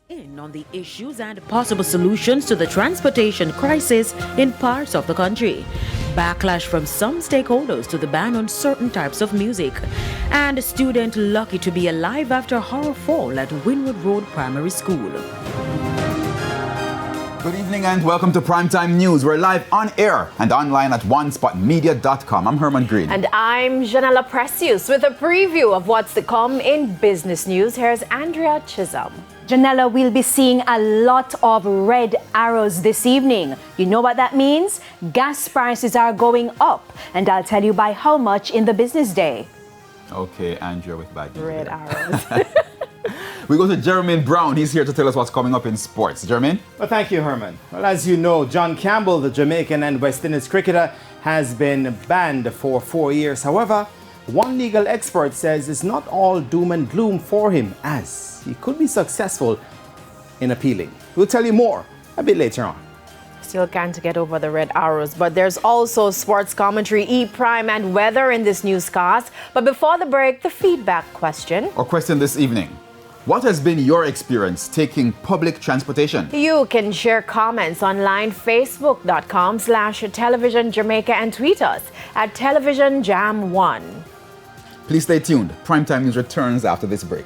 In on the issues and possible solutions to the transportation crisis in parts of the country. Backlash from some stakeholders to the ban on certain types of music. And a student lucky to be alive after horror fall at Winwood Road Primary School. Good evening and welcome to Primetime News. We're live on air and online at onespotmedia.com. I'm Herman Green. And I'm Janella Precious with a preview of what's to come in business news. Here's Andrea Chisholm. Janella, we'll be seeing a lot of red arrows this evening. You know what that means? Gas prices are going up, and I'll tell you by how much in the business day. Okay, Andrea with bad news. Red arrows. We go to Jermaine Brown. He's here to tell us what's coming up in sports. Jermaine? Well, thank you, Herman. Well, as you know, John Campbell, the Jamaican and West Indies cricketer, has been banned for 4 years. However, one legal expert says it's not all doom and gloom for him, as he could be successful in appealing. We'll tell you more a bit later on. Still can't get over the red arrows, but there's also sports commentary, E-Prime, and weather in this newscast. But before the break, the feedback question. Our question this evening. What has been your experience taking public transportation? You can share comments online, facebook.com/television Jamaica, and tweet us at TelevisionJam1. Please stay tuned. Primetime News returns after this break.